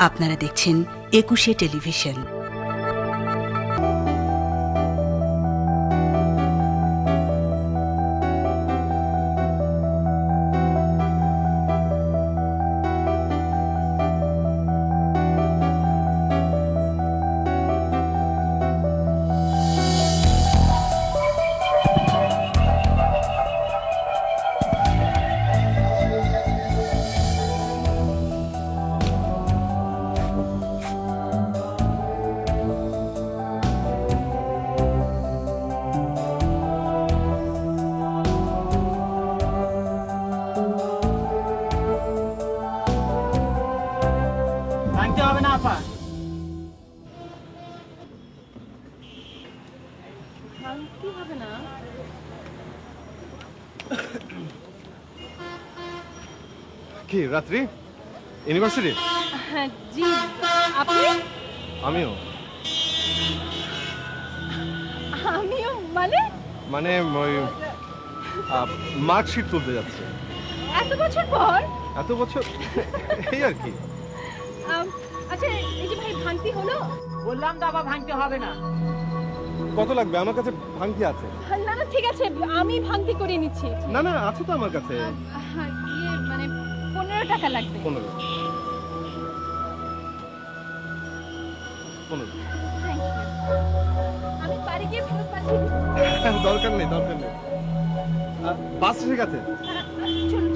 আপনারা দেখছেন একুশে টেলিভিশন। কি রাত্রি ইউনিভার্সিটি? জি, আপনি? আমিও মানে ওই মার্কশিট তুলতে যাচ্ছে। এত বছর পর? এত বছর এই আর কি। আচ্ছা, এই যে ভাই ভাঙতি হলো? বললাম তো আবার ভাঙতে হবে না। কত লাগবে? আমার কাছে ভাঙতি আছে। না না, ঠিক আছে, আমি ভাঙতি করে নিচ্ছি। না না, আছে তো আমার কাছে। মানে 15 টাকা লাগবে। 15। আমি বাড়ি গিয়ে ফেরত পাঠিয়ে দিচ্ছি। দরকার নেই। বাস ঠিক আছে। চলুন।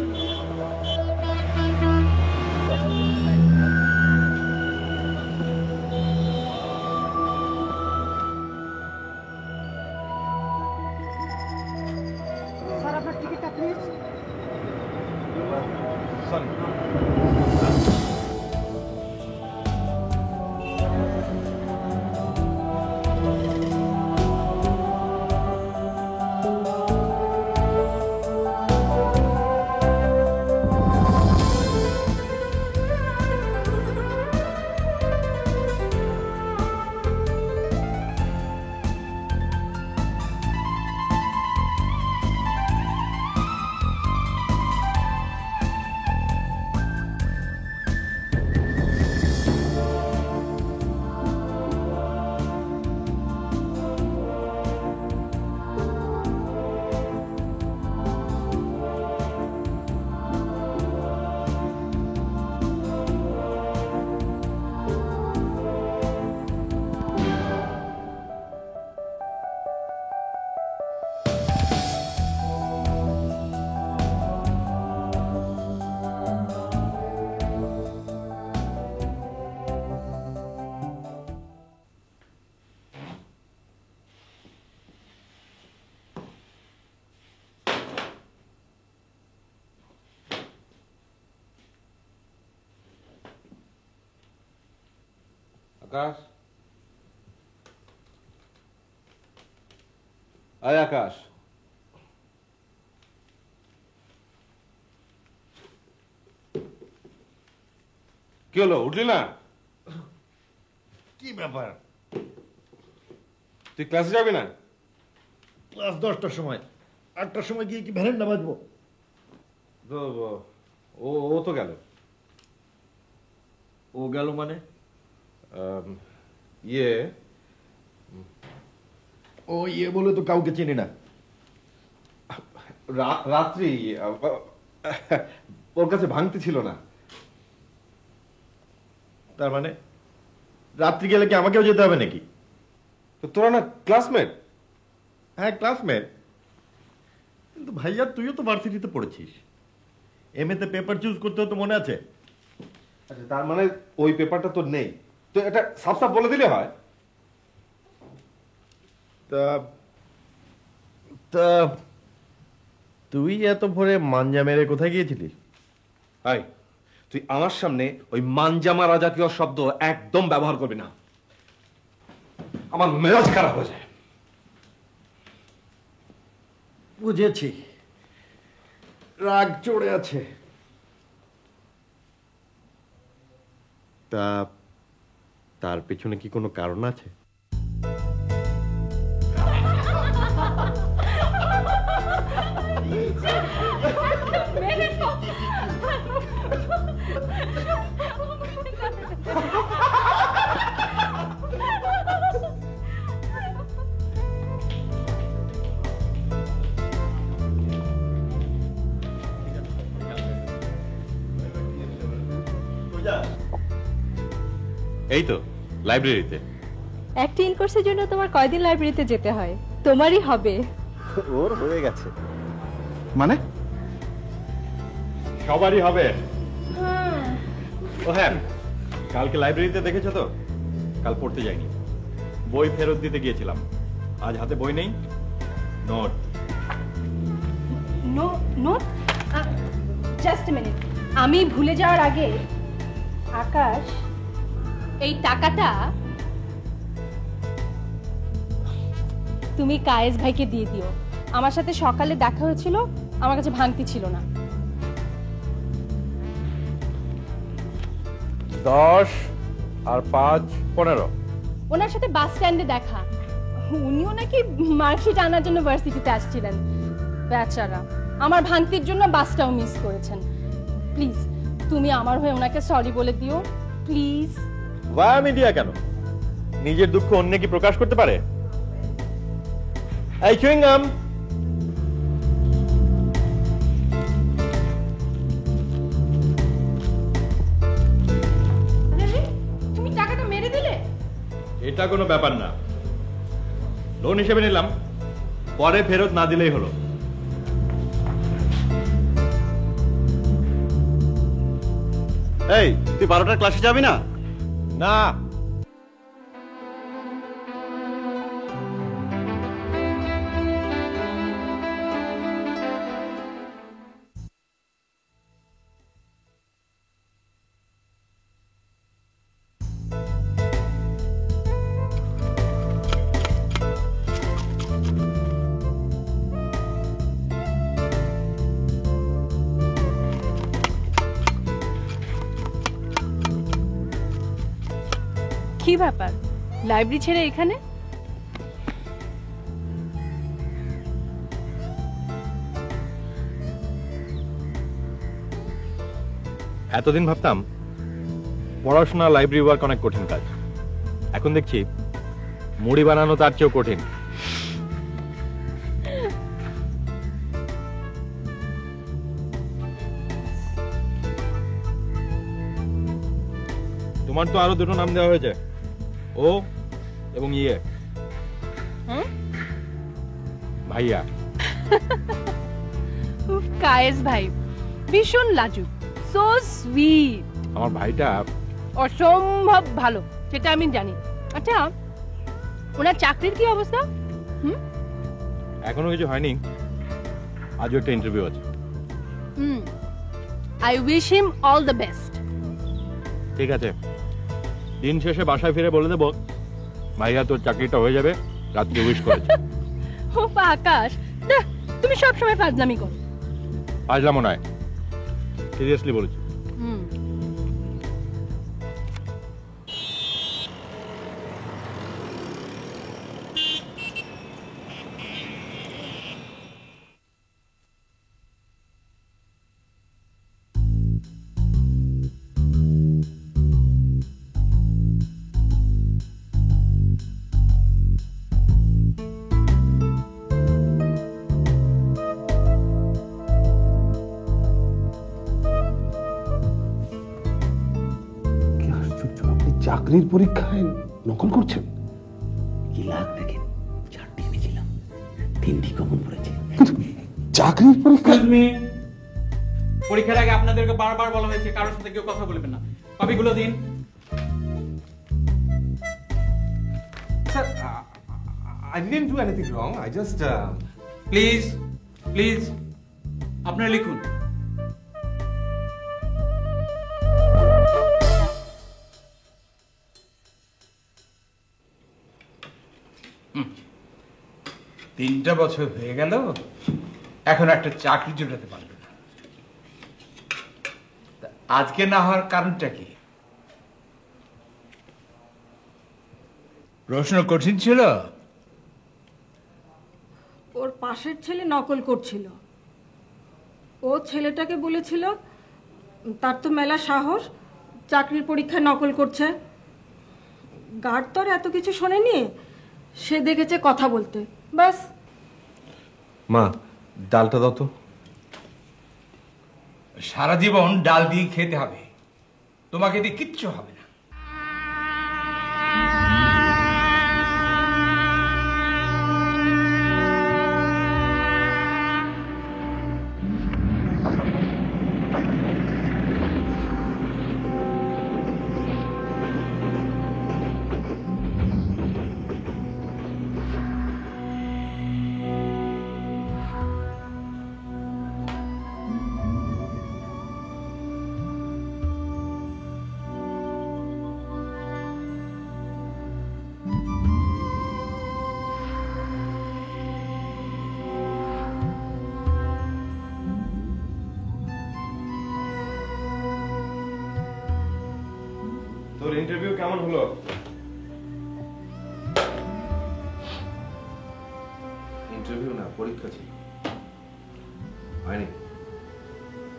স্যার, আপনার টিকিটটা প্লিজ। সরি। আকাশ, আয় আকাশ। কি হলো, উঠলি না? কি ব্যাপার? তুই ক্লাসে যাবি না? ক্লাস 10টার সময়, 8টার সময় গিয়ে কি ভ্যালেন্ডা বাজবো? ও তো গেল। ও গেল মানে? ও বলে তো কাউকে চিনি না। রাত্রি ওর কাছে ভাঙতে ছিল না। তার মানে রাত্রি গেলে কি আমাকেও যেতে হবে নাকি? তো তোরা না ক্লাসমেট? হ্যাঁ, ক্লাসমেট। কিন্তু ভাইয়া, তুইও তো ভার্সিটিতে পড়েছিস। এমএতে পেপার চুজ করতে হতো, মনে আছে? আচ্ছা, তার মানে ওই পেপারটা তোর নেই? তো এটা সাফ সাফ বলে দিলে হয়। তা তুই এত ভোরে মাঞ্জা মেরে কোথায় গিয়েছিলিস? হাই, তুই আমার সামনে ওই মানজামা রাজাতীয় শব্দ একদম ব্যবহার করবি না, আমার মেজাজ খারাপ হয়ে যায়। বুঝেছি, রাগ চড়ে আছে। তা তার পেছনে কি কোনো কারণ আছে? এই তো লাইব্রেরিতে। অ্যাক্টিং কোর্সের জন্য তোমার কয়দিন লাইব্রেরিতে যেতে হয়? তোমারই হবে। ওর হয়ে গেছে। মানে সবারই হবে। ও হ্যাঁ, কালকে লাইব্রেরিতে দেখেছো তো? কাল পড়তে যাইনি, বই ফেরত দিতে গিয়েছিলাম। আজ হাতে বই নেই, note. No no, just a minute. আমি ভুলে যাওয়ার আগে আকাশ, এই টাকাটা তুমি কায়েস ভাইকে দিয়ে দিও। আমার সাথে সকালে দেখা হয়েছিল, আমার কাছে ভাঙতি ছিল না। 10 আর 5 15। ওনার সাথে বাস স্ট্যান্ডে দেখা। উনিও নাকি মার্কশিট আনার জন্য ভার্সিটিতে আসছিলেন। বেচারা, আমার ভাঙতির জন্য বাসটাও মিস করেছেন। প্লিজ তুমি আমার হয়ে ওনাকে সরি বলে দিও, প্লিজ। ওয়া মিডিয়া কেন? নিজের দুঃখ অন্য কি প্রকাশ করতে পারে? এই চুইংগাম, তুমি টাকাটা মেরে দিলে। এটা কোনো ব্যাপার না, লোন হিসেবে নিলাম, পরে ফেরত না দিলেই হলো। এই, তুই 12টার ক্লাসে যাবি না? না, কি ব্যাপার, লাইব্রেরি ছেড়ে এখানে? এতদিন ভাবতাম পড়াশোনা, লাইব্রেরি ওয়ার্ক অনেক কঠিন কাজ। এখন দেখছি মুড়ি বানানো তার চেয়েও কঠিন। তোমার তো আরো দুটো নাম দেওয়া হয়েছে, ও এবং ইয়ে, ভাইয়া। উফ, কায়েস ভাই ভীষণ লাজুক, সো সুইট। আমার ভাইটা অসম্ভব ভালো, সেটা আমি জানি। আচ্ছা, ওনার চাকরির কি অবস্থা? এখনো কিছু হয়নি, আজও একটা ইন্টারভিউ আছে। I wish him all the best. ঠিক আছে, দিন শেষে বাসায় ফিরে বলে দেবো ভাইয়া তোর চাকরিটা হয়ে যাবে, রাত্রে উইশ করেছে। ও আকাশ, দেখ, তুমি সবসময় ফাজলামি করো। আসলাম মনে হয়, সিরিয়াসলি বলেছি। চাকরির পরীক্ষায় নকল করছেন? কি লাভ দেখেন, 4টি এনেছিলাম, 3টি কমন পড়েছে। চাকরির পরীক্ষা? পরীক্ষার আগে আপনাদেরকে বারবার বলা হয়েছে কারোর সাথে কেউ কথা বলবেন না। কপিগুলো দিন। Sir, I didn't do anything wrong. I just please please আপনারা লিখুন। তিনটা বছর হয়ে গেল, এখন একটা চাকরি জোটাতে পারবে না। আজকে না হওয়ার কারণটা কি? প্রশ্ন কঠিন ছিল? ওর পাশের ছেলে নকল করছিল। ও ছেলেটাকে বলেছিল তার তো মেলা সাহস, চাকরির পরীক্ষায় নকল করছে। গার্ড তো আর এত কিছু শোনেনি, সে দেখেছে কথা বলতে, ব্যাস। মা, ডালটা দাও তো। সারা জীবন ডাল দিয়ে খেতে হবে, তোমাকে দিয়ে কিচ্ছু হবে না। তোর ইন্টারভিউ কেমন হলো? ইন্টারভিউ না, পরীক্ষা ছিল। হয়নি?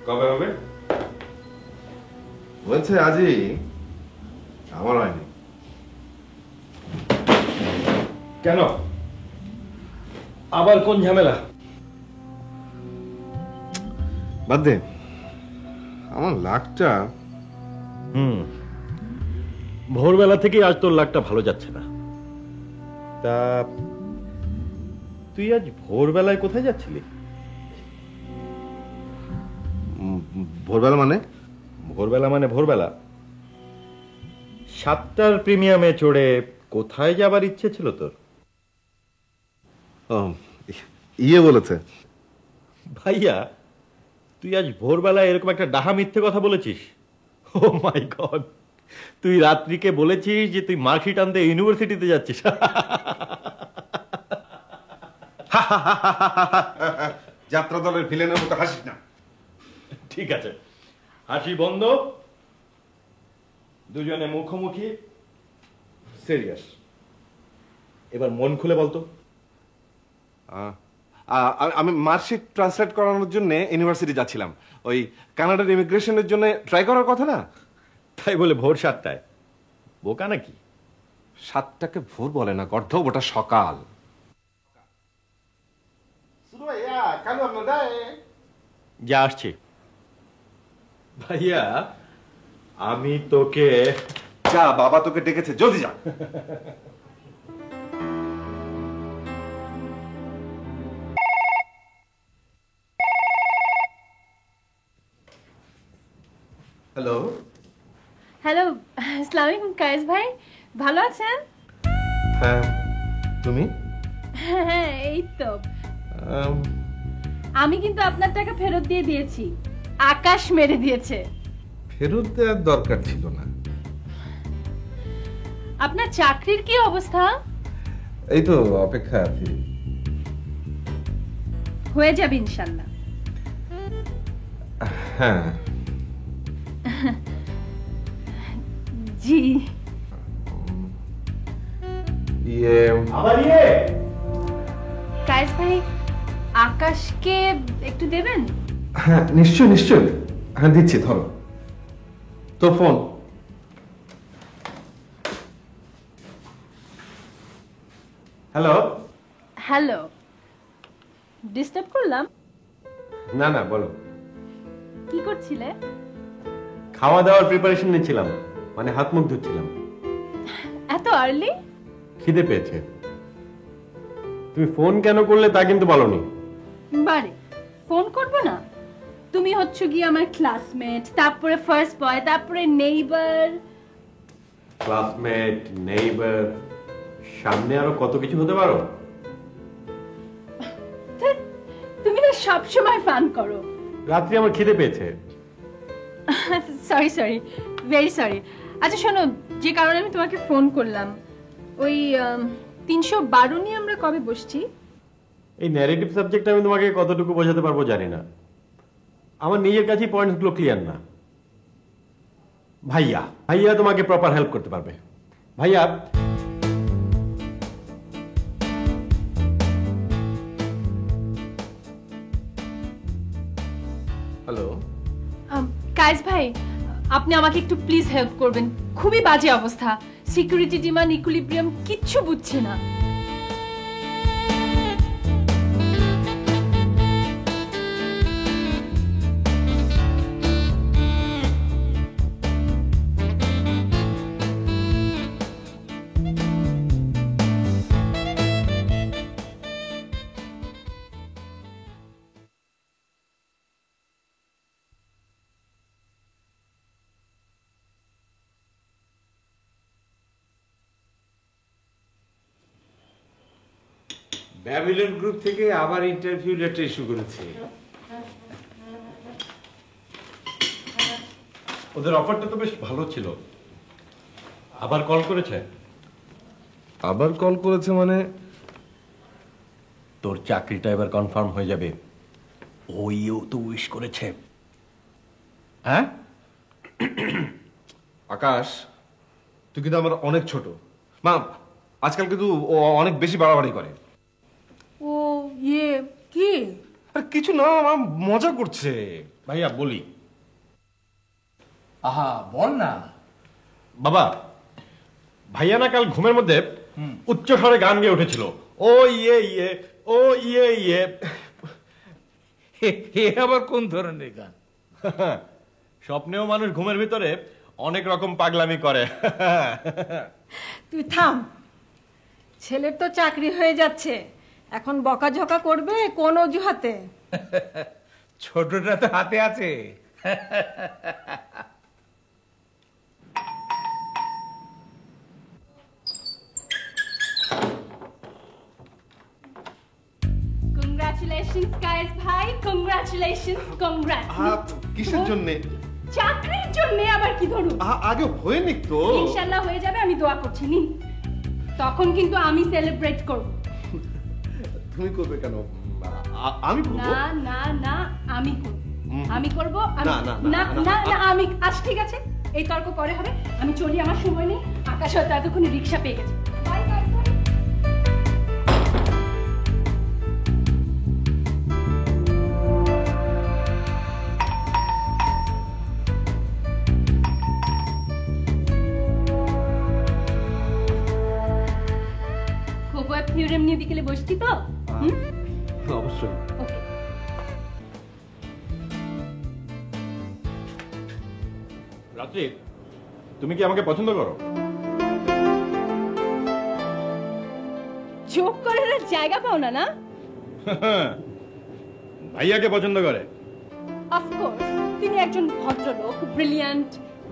কবে হবে? বলছে আজই। আমার হয়নি। কেন? আবার কোন ঝামেলা? বাদ দে, আমার লাকটা। ভোরবেলা থেকে আজ তোর লাকটা ভালো যাচ্ছে না। তা তুই আজ ভোরবেলায় কোথায় যাচ্ছিলি? ভোরবেলা মানে? ভোরবেলা মানে ভোরবেলা 7টার প্রিমিয়ামে চড়ে কোথায় যাবার ইচ্ছে ছিল তোর? ইয়ে বলেছে। ভাইয়া, তুই আজ ভোরবেলায় এরকম একটা ডাহা মিথ্যে কথা বলেছিস? ও মাই গড, তুই রাত্রিকে বলেছিস যে তুই মার্কশিট আনতে ইউনিভার্সিটিতে যাচ্ছিস। যাত্রা দলের ভিলেনের মতো হাসিস না। ঠিক আছে, হাসি বন্ধ, দুজনে মুখোমুখি, সিরিয়াস। এবার মন খুলে বলতো। আমি মার্কশিট ট্রান্সলেট করানোর জন্য ইউনিভার্সিটি যাচ্ছিলাম। ওই কানাডার ইমিগ্রেশনের জন্য ট্রাই করার কথা না? তাই বলে ভোর 7টায়? বোকা নাকি? 7টাকে ভোর বলে না গর্ধব, ওটা সকাল। যা আসছি। ভাইয়া, আমি তোকে। যা, বাবা তোকে ডেকেছে, জলদি যা। হ্যালো। হ্যালো, আসসালামু আলাইকুম কায়েস ভাই, ভালো আছেন? হ্যাঁ, তুমি? হ্যাঁ, এই তো। আমি কিন্তু আপনার টাকা ফেরত দিয়ে দিয়েছি, আকাশ মেরে দিয়েছে। ফেরত দেওয়ার দরকার ছিল না। আপনার চাকরির কি অবস্থা? এই তো অপেক্ষা আছি। হয়ে যাবে ইনশাল্লাহ। হ্যাঁ। জি। ইয়ে আবার ইয়ে? কায়েস ভাই, আকাশকে একটু দেবেন? হ্যাঁ, নিশ্চয় নিশ্চয়। হ্যাঁ, দিচ্ছি, ধরো তো ফোন। হ্যালো। হ্যালো, ডিস্টার্ব করলাম? না না, বলো। কি করছিলে? খাওয়া দাওয়ার প্রিপারেশন নিচ্ছিলাম, মানে হাত মুখ ধুচ্ছিলাম। এত আর্লি? খিদে পেয়েছে। তুমি ফোন কেন করলে তা কিন্তু বলনি। বারে ফোন করব না? তুমি হচ্ছ গিয়ে আমার ক্লাসমেট, তারপরে ফার্স্ট বয়, তারপরে নেইবার। ক্লাসমেট, নেইবার, সামনে আরো কত কিছু হতে পারো। তুমি না সব সময় ফান করো। রাত্রি আমার খিদে পেয়েছে। Sorry sorry, very sorry. আচ্ছা শোনো, যে কারণে আমি তোমাকে ফোন করলাম, ওই 312 নিয়ে আমরা কবে বসছি? এই ন্যারেটিভ সাবজেক্ট আমি তোমাকে কতটুকু বোঝাতে পারবো জানি না, আমার নিজের কাছেই পয়েন্টসগুলো ক্লিয়ার না। ভাইয়া ভাইয়া তোমাকে প্রপার হেল্প করতে পারবে। ভাইয়া, হ্যালো। কায়েস ভাই, আপনি আমাকে একটু প্লিজ হেল্প করবেন। খুবই বাজে অবস্থা, সিকিউরিটি ডিমান্ড, ইকুইলিব্রিয়াম কিচ্ছু বুঝছি না। ব্যাবিলন গ্রুপ থেকে আবার ইন্টারভিউ লেটার ইস্যু করেছে। ওদের অফারটা তো বেশ ভালো ছিল। আবার কল করেছে? আবার কল করেছে মানে? তোর চাকরিটা এবার কনফার্ম হয়ে যাবে, ওইও তো উইশ করেছে। হ্যাঁ আকাশ, তুই কিন্তু আমার অনেক ছোট। মা, আজকাল কিন্তু ও অনেক বেশি বাড়াবাড়ি করে। ও ইয়ে কি? আর কিছু না, মা মজা করছে। ভাইয়া বলি। আহা বল না। বাবা, ভাইয়া না কাল ঘুমের মধ্যে উচ্চ স্বরে গান গেয়ে উঠেছিল, ও ইয়ে ইয়ে, ও ইয়ে ইয়ে। হে আবার কোন ধরনের গান? স্বপ্নেও মানুষ ঘুমের ভিতরে অনেক রকম পাগলামি করে। তুই থাম, ছেলের তো চাকরি হয়ে যাচ্ছে, এখন বকাঝকা করবে কোন অজুহাতে? ছোটটা তো হাতে আছে। কংগ্রাচুলেশনস কায়েস ভাই, কংগ্রাচুলেশনস, কংগ্রাটস। কিসের জন্য? চাকরির জন্য। আবার কি ধরুন, আগে হয়ে নিক তো। ইনশাআল্লাহ হয়ে যাবে, আমি দোয়া করছি। নিন, তখন কিন্তু আমি সেলিব্রেট করব। তুমি করবে কেন? আমি করব। না না না, আমি করব, আমি করব। না, না, না না, না না, আমি। আচ্ছা ঠিক আছে, এই তর্ক পরে হবে। আমি চলি, আমার সময় নেই। আকাশ হয়তো এতক্ষণে রিক্সা পেয়ে গেছে। Bye bye. খোকো থিওরেম নিয়ে বিকেলে বসছি তো। অবশ্যই। ওকে। রাত্রি, তুমি কি আমাকে পছন্দ করো? জোক করার আর জায়গা পাও না, না? ভাইয়াকে পছন্দ করে? অফকোর্স, তিনি একজন ভদ্রলোক, ব্রিলিয়ান্ট।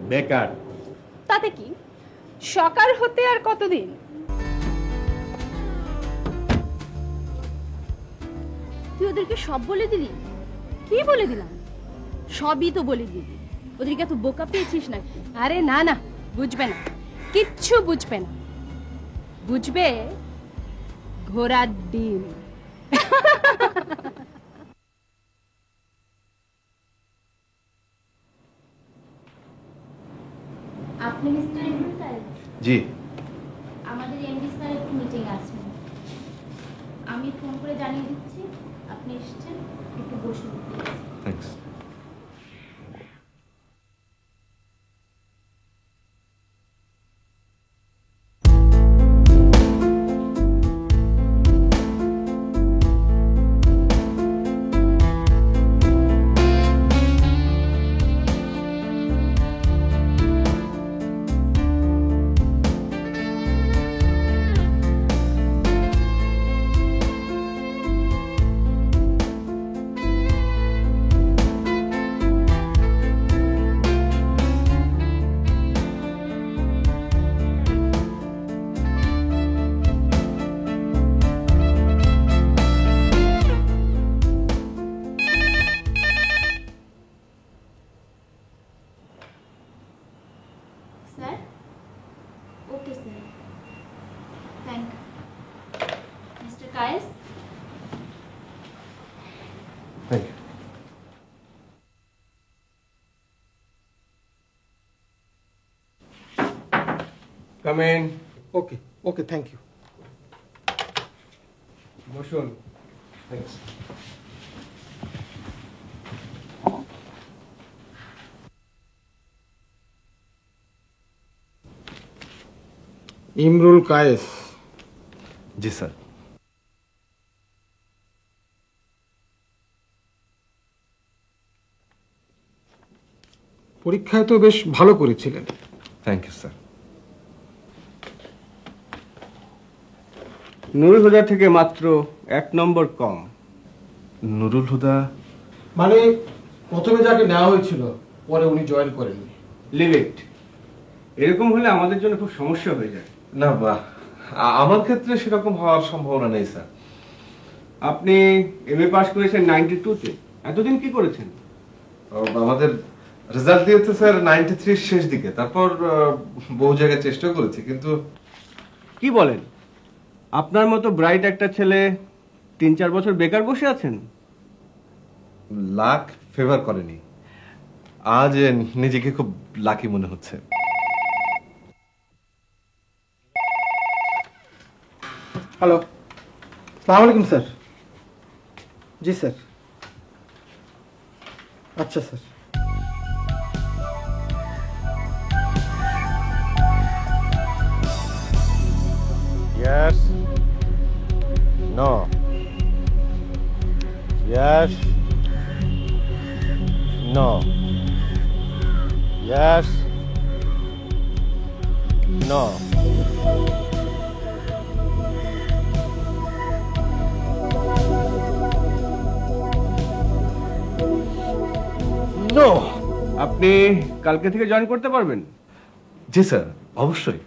বেকার। তাতে কি, সকাল হতে আর কতদিন? তুই ওদেরকে সব বলে দিলি? কি বলে দিলাম? সবই তো বলে দিলি। ওদেরকে এত বোকা পেয়েছিস নাকি? আরে না না, বুঝবে না, কিচ্ছু বুঝবে না। বুঝবে ঘোড়ার ডিম। আপনি মিস্টার ইমরুল? জি। আমাদের এমডি স্যার একটু মিটিং আছে, আমি ফোন করে জানিয়ে দিচ্ছি আপনি এসেছেন, একটু বসুন। Thanks. Sir? Okay sir, thank you. Mister Kayes? Thank you. Come in. Okay okay, thank you. বসুন। থ্যাঙ্কস। ইমরুল কায়েস। জি স্যার। পরীক্ষায় তো বেশ ভালো করেছিলেন। Thank you sir. Nurul Huda থেকে মাত্র 1 নম্বর কম। নুরুল হুদা মানে প্রথমে যাকে নেওয়া হয়েছিল পরে উনি জয়েন করেননি। Leave it. এরকম হলে আমাদের জন্য খুব সমস্যা হয়ে যায়। না, আমার ক্ষেত্রে সেরকম হওয়ার সম্ভাবনা নেই স্যার। আপনি এমএ পাস করেছেন 92-তে। এতদিন কি করেছেন? আমাদের রেজাল্ট দিয়েছে স্যার 93 শেষ দিকে। তারপর বহু জায়গায় চেষ্টা করেছি, কিন্তু কি বলেন? আপনার মতো ব্রাইট একটা ছেলে 3-4 বছর বেকার বসে আছেন? লাক ফেভার করেনি। আজ নিজেকে খুব লাকি মনে হচ্ছে। হ্যালো, আসসালামু আলাইকুম স্যার। জি স্যার। আচ্ছা sir. Yes. No. Yes. No. Yes. No. No. আপনি কালকে থেকে জয়েন করতে পারবেন? জি স্যার, অবশ্যই।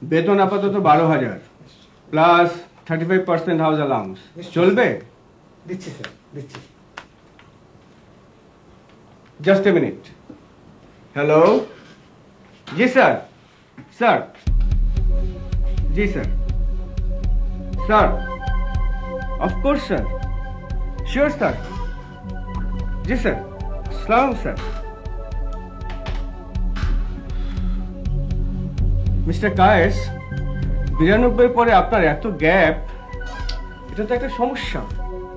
বেতন আপাতত 12,000 প্লাস 35% হাউস অ্যালাউন্স। চলবে? দিচ্ছি স্যার, দিচ্ছি। Just a minute. Hello. G sir. Sir. জি sir. Sir, of course sir. Sure sir. জি স্যার। সালাম স্যার। মিস্টার কায়েস, 92 পরে আপনার এত গ্যাপ, এটা তো একটা সমস্যা।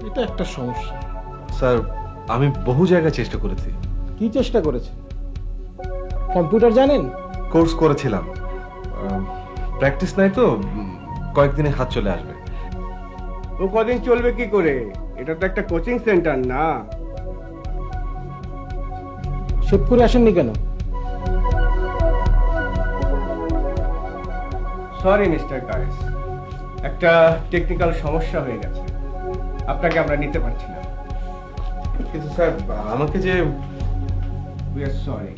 এটা একটা সমস্যা। স্যার, আমি বহু জায়গায় চেষ্টা করেছি। কি চেষ্টা করেছেন? কম্পিউটার জানেন? কোর্স করেছিলাম, প্র্যাকটিস নাই তো, কয়েকদিনে হাত চলে আসবে। ও কদিন চলবে কি করে? এটা তো একটা কোচিং সেন্টার না। শেখপুরে আসেননি কেন? সরি মিস্টার কায়েস, একটা টেকনিক্যাল সমস্যা হয়ে গেছে, আপনাকে আমরা নিতে পারছি না। কিন্তু স্যার, আমাকে যে উই আর সরি।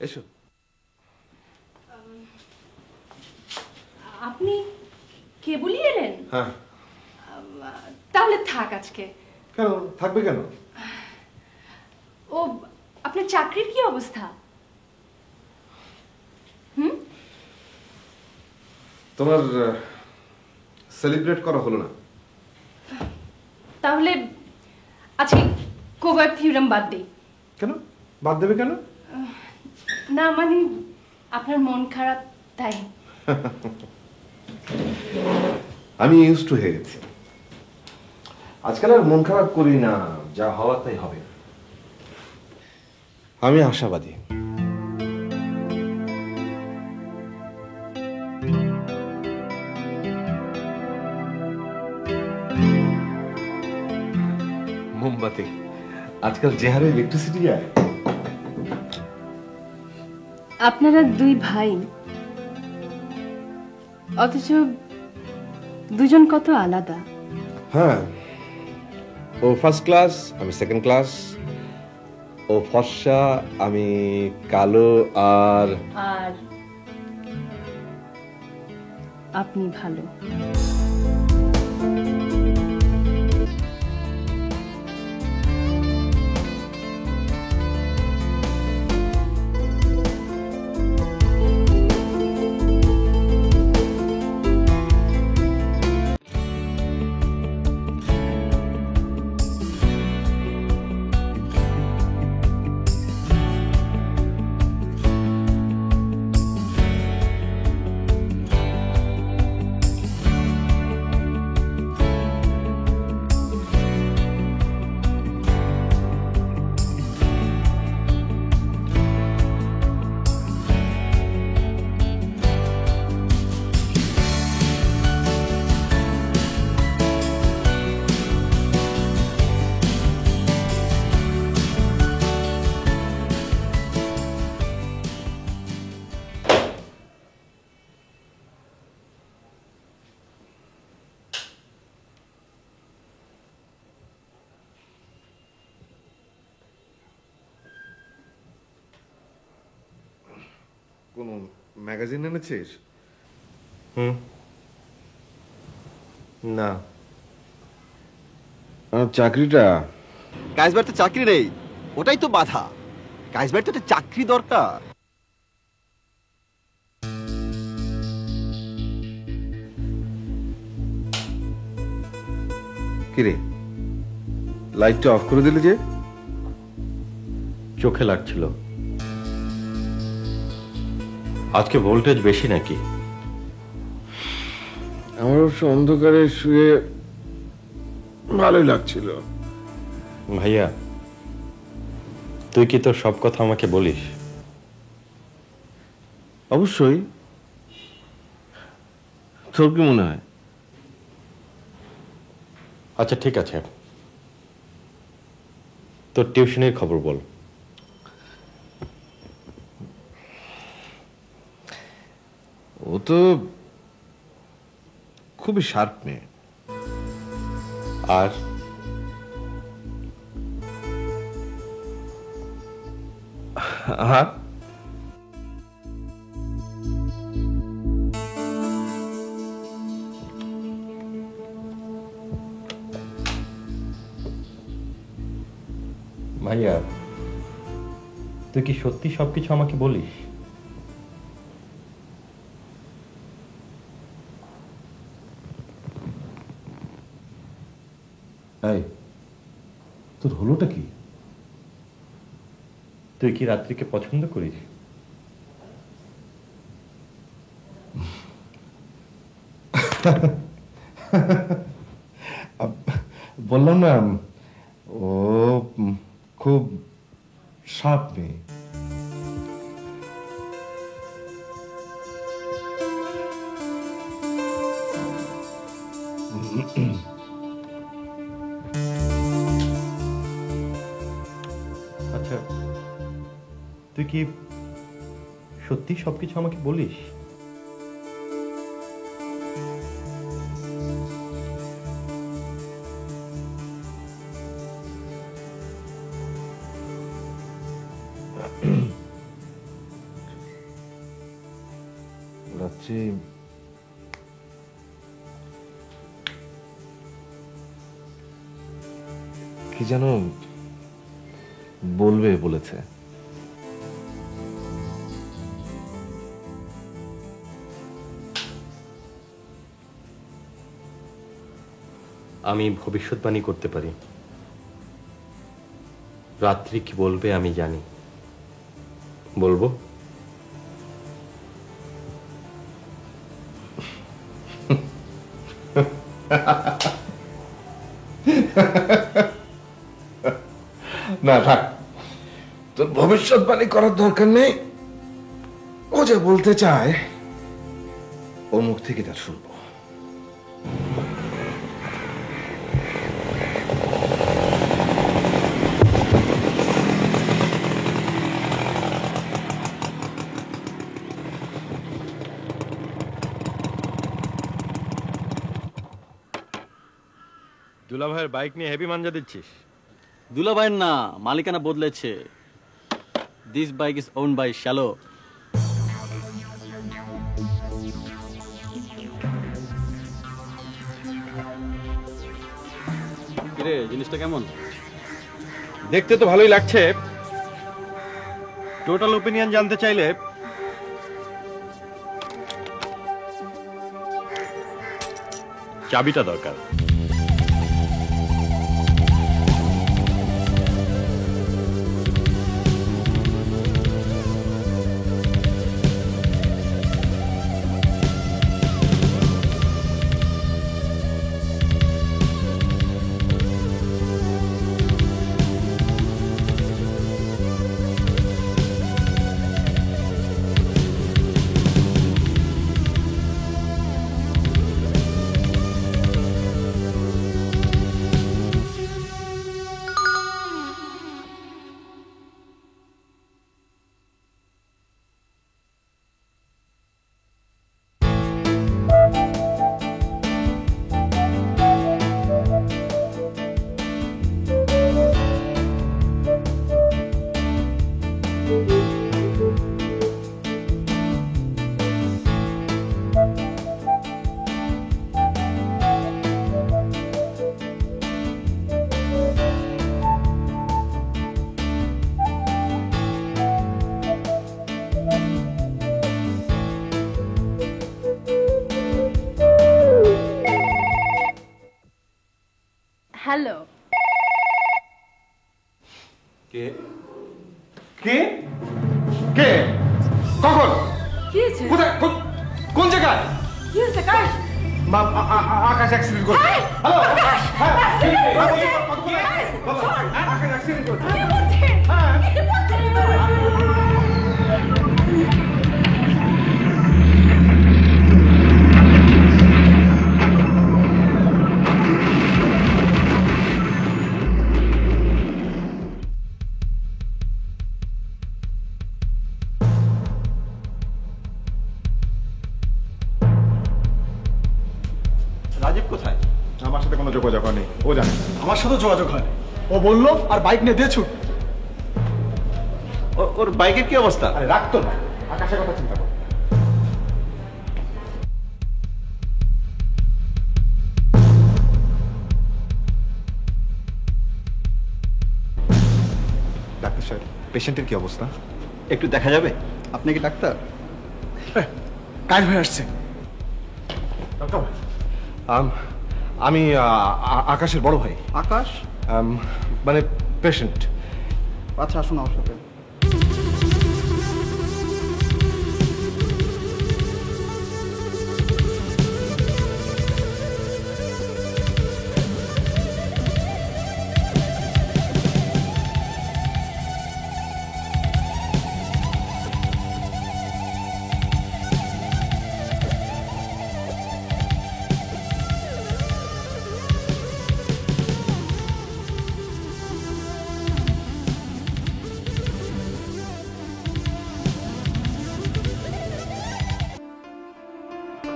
এসো। আপনি কেবলই এলেন? হ্যাঁ। তাহলে থাক আজকে। কেন থাকবে কেন? ও, আপনার চাকরির কি অবস্থা? তোমার সেলিব্রেট করা হলো না। তাহলে আজকে কোভার থিওরাম বাদ দেই। কেন বাদ দেবে কেন? না মানে আপনার মন খারাপ তাই। আমি ইউজ টু হয়ে গেছি। আজকাল আর মন খারাপ করি না, যা হওয়ার তাই হবে। আমি আশাবাদী। মোমবাতি আজকাল যে হারে ইলেকট্রিসিটি যায়। আপনারা দুই ভাই, অথচ দুজন কত আলাদা। হ্যাঁ, ও ফার্স্ট ক্লাস, আমি সেকেন্ড ক্লাস। ও ফর্সা, আমি কালো। আর আর আপনি ভালো। কোন ম্যাগাজিন এনেছিস? না। চাকরিটা কাইজবার তো চাকরি নেই, ওটাই তো বাধা। কাইজবার তো একটা চাকরি দরকার। কিরে, লাইটটা অফ করে দিলি যে? চোখে লাগছিল। আজকে ভোল্টেজ বেশি নাকি? আমার অবশ্য অন্ধকারে শুয়ে ভালোই লাগছিল। ভাইয়া, তুই কি তোর সব কথা আমাকে বলিস? অবশ্যই। তোর কি মনে হয়? আচ্ছা ঠিক আছে, তোর টিউশনের খবর বল। ও তো খুবই শার্প মেয়ে। আর আর ভাইয়া, তুই কি সত্যি সবকিছু আমাকে বলিস? এই, তোর হলোটা কি? তুই কি রাত্রিকে পছন্দ করিস? বললাম না, ও খুব শার্প মেয়ে। আচ্ছা, তুই কি সত্যি সবকিছু আমাকে বলিস? রাত্রি কি যেন বলবে বলেছে। আমি ভবিষ্যৎবাণী করতে পারি। রাত্রি কি বলবে আমি জানি। বলবো? না থাক, তোর ভবিষ্যৎবাণী করার দরকার নেই। ও যা বলতে চায় ওর মুখ থেকে তা শুনবো। দুলাভাইয়ের বাইক নিয়ে হেভি মাঞ্জা দিচ্ছিস? দুলাভাইয়ের না, মালিকানা বদলেছে। This bike is own by শ্যালো। কিরে, জিনিসটা কেমন? দেখতে তো ভালোই লাগছে। টোটাল ওপিনিয়ন জানতে চাইলে চাবিটা দরকার। হ্যালো। কে কে কে কখন? কি হয়েছে? কোথায়? কোন জায়গায়? কি হয়েছে কাশ? আকাশ অ্যাক্সিডেন্ট করেছে। হ্যালো, হ্যাঁ, আকাশ অ্যাক্সিডেন্ট করেছে। রাজীব কোথায়? আমার সাথে কোনো যোগাযোগ হয়নি, ও জানে। আমার সাথে যোগাযোগ হয়নি, ও বললো আর বাইক নিয়ে দিয়ে ছুট। ওর বাইকের কি অবস্থা? আরে রাখতো না, আকাশের কথা চিন্তা কর। ডাক্তার সাহেব, পেশেন্টের কি অবস্থা? একটু দেখা যাবে? আপনি কি ডাক্তার? কাজ হয়ে আসছে। আমি আকাশের বড় ভাই। আকাশ? মানে পেশেন্ট। আচ্ছা, আসুন আমার সাথে।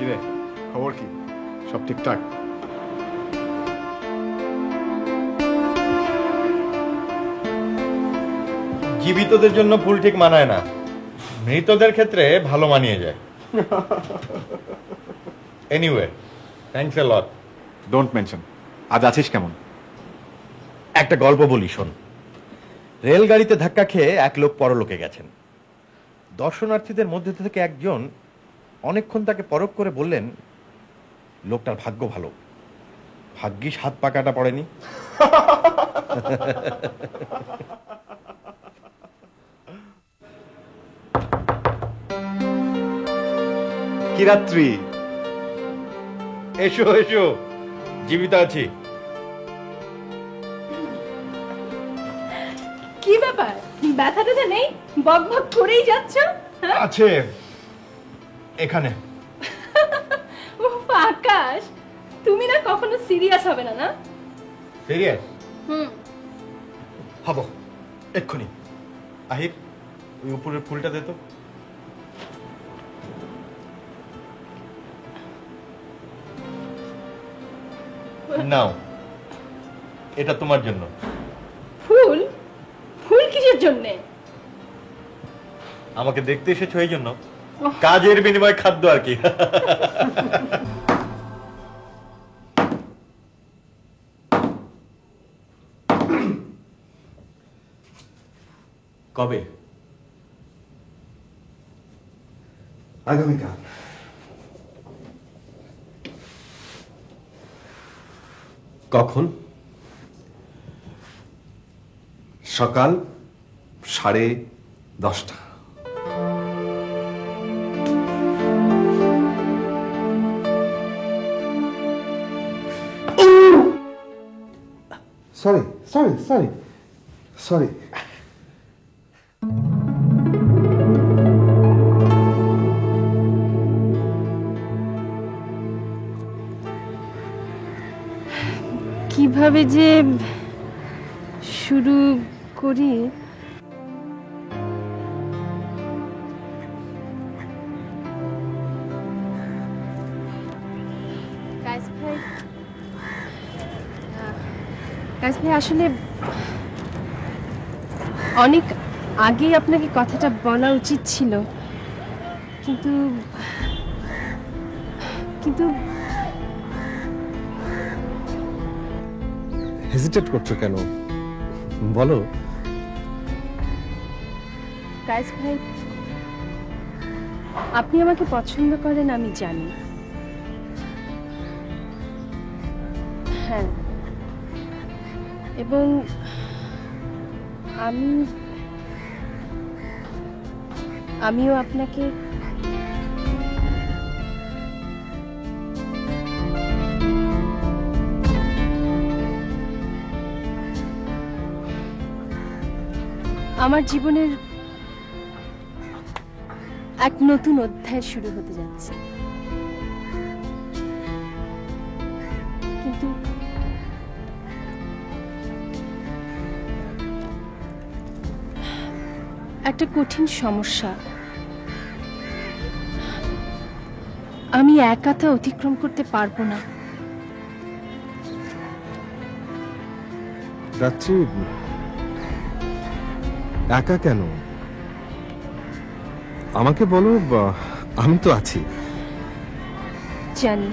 কিরে, খবর কি? সব ঠিকঠাক? জীবিতদের জন্য ফুল ঠিক মানায় না, মৃতদের ক্ষেত্রে ভালো মানিয়ে যায়। Anyway, thanks a lot. Don't mention. আজ আছিস কেমন? একটা গল্প বলি, শোন। রেলগাড়িতে ধাক্কা খেয়ে এক লোক পরলোকে গেছেন। দর্শনার্থীদের মধ্যে থেকে একজন অনেকক্ষণ তাকে পরখ করে বললেন, লোকটার ভাগ্য ভালো, ভাগ্যিস হাত পা কাটা পড়েনি। কি রাত্রি? এসো এসো, জীবিত আছি। কি ব্যাপার, ব্যথা ট্যাথা নেই? বক বক করেই যাচ্ছ? আছে এখানে। উফ, আকাশ, তুমি না কখনো সিরিয়াস হবে না? না সিরিয়াস হুম। হব এক্ষুনি। আহির, ওই উপরের ফুলটা দে তো। নাও। এটা তোমার জন্য। ফুল? ফুল কিসের জন্যে? আমাকে দেখতে এসেছো এই জন্য? কাজের বিনিময়ে খাদ্য আর কি। কবে? আগামীকাল। কখন? সকাল 10:30। Sorry sorry sorry sorry. কিভাবে যে শুরু করি? কায়েস ভাই আসলে অনেক আগেই আপনাকে কথাটা বলা উচিত ছিল, কিন্তু কিন্তু হেজিটেট করছো কেন, বলো। কায়েস ভাই, আপনি আমাকে পছন্দ করেন আমি জানি। হ্যাঁ, এবং আমিও আপনাকে আমার জীবনের এক নতুন অধ্যায় শুরু হতে যাচ্ছে, কিন্তু একটা কঠিন সমস্যা। আমি একা তা অতিক্রম করতে পারবো না। যাচ্ছি। একা কেন? আমাকে বলো, আমি তো আছি। জানি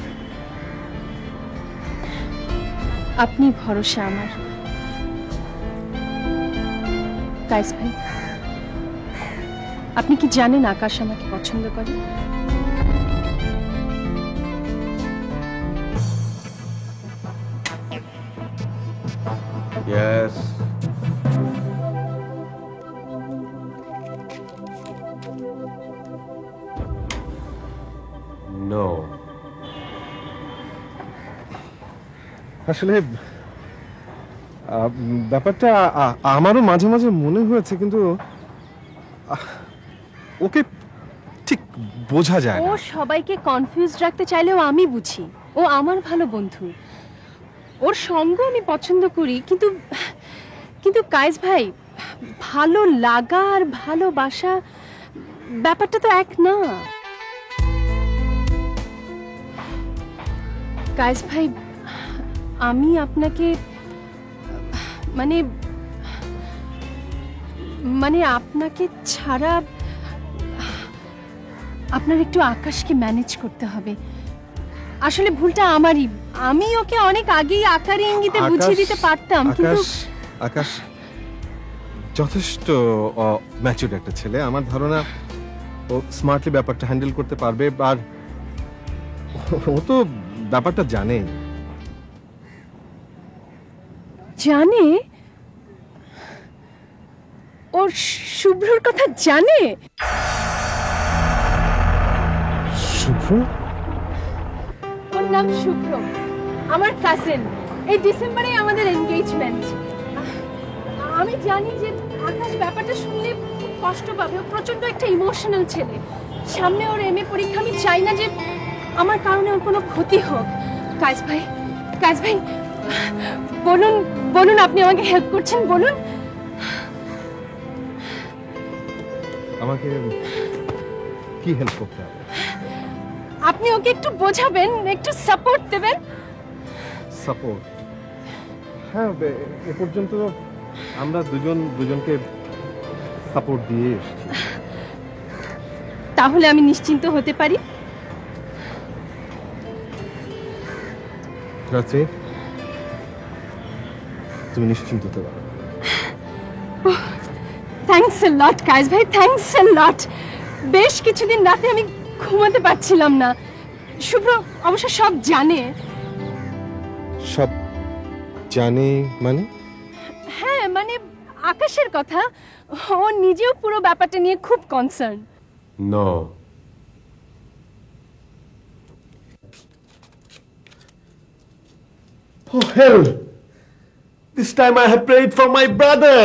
আপনি ভরসা আমার। কায়েস ভাই, আপনি কি জানেন আকাশ আমাকে পছন্দ করে? Yes. No. আসলে ব্যাপারটা আমারও মাঝে মাঝে মনে হয়েছে, কিন্তু ওকে ঠিক বোঝা যায় ও না। সবাইকে কনফিউজ রাখতে চাইলেও আমি বুঝি ও আমার ভালো বন্ধু। ওর সঙ্গ আমি পছন্দ করি, কিন্তু কিন্তু কায়েস ভাই, ভালো লাগা আর ভালোবাসা ব্যাপারটা তো এক না। কায়েস ভাই, আমি আপনাকে মানে মানে আপনাকে ছাড়া আপনার একটু আকাশকে ম্যানেজ করতে হবে। আসলে ভুলটা আমারই। আমি ওকে অনেক আগেই আকারে ইঙ্গিতে বুঝিয়ে দিতে পারতাম, কিন্তু আকাশ যথেষ্ট ম্যাচুরড একটা ছেলে। আমার ধারণা ও স্মার্টলি ব্যাপারটা হ্যান্ডেল করতে পারবে, আর ও তো ব্যাপারটা জানে। জানে? ওর শুভ্রর কথা জানে? শুভ্র? ওর নাম শুভ্র, আমার কাজিন। এই ডিসেম্বরে আমাদের এনগেজমেন্ট। আমি জানি যে আকাশ ব্যাপারটা শুনলে খুব কষ্ট পাবে। ও প্রচন্ড একটা ইমোশনাল ছেলে। সামনে ওর এমএ পরীক্ষা, আমি চাই না যে আমার কারণে ওর কোনো ক্ষতি হোক। কায়েস ভাই, কায়েস ভাই, বলুন বলুন, আপনি আমাকে হেল্প করছেন, বলুন। আমাকে কি হেল্প করতে হবে? আপনি ওকে একটু বোঝাবেন, একটু সাপোর্ট দেবেন। সাপোর্ট? হ্যাঁ এ পর্যন্ত আমরা দুজনকে সাপোর্ট দিয়ে এসেছি। তাহলে আমি নিশ্চিন্ত হতে পারি? রাত্রি তুমি নিশ্চিন্ত হতে পারো। থ্যাঙ্কস এ লট কায়েস ভাই, থ্যাঙ্কস এ লট। বেশ কিছুদিন রাতে আমি ঘুমাতে পারছিলাম না। শুভ্র অবশ্য সব জানে। সব জানে মানে? হ্যাঁ মানে আকাশের কথা। ও নিজেও পুরো ব্যাপারটা নিয়ে খুব concern. No. Oh hell! This time I have prayed for my brother.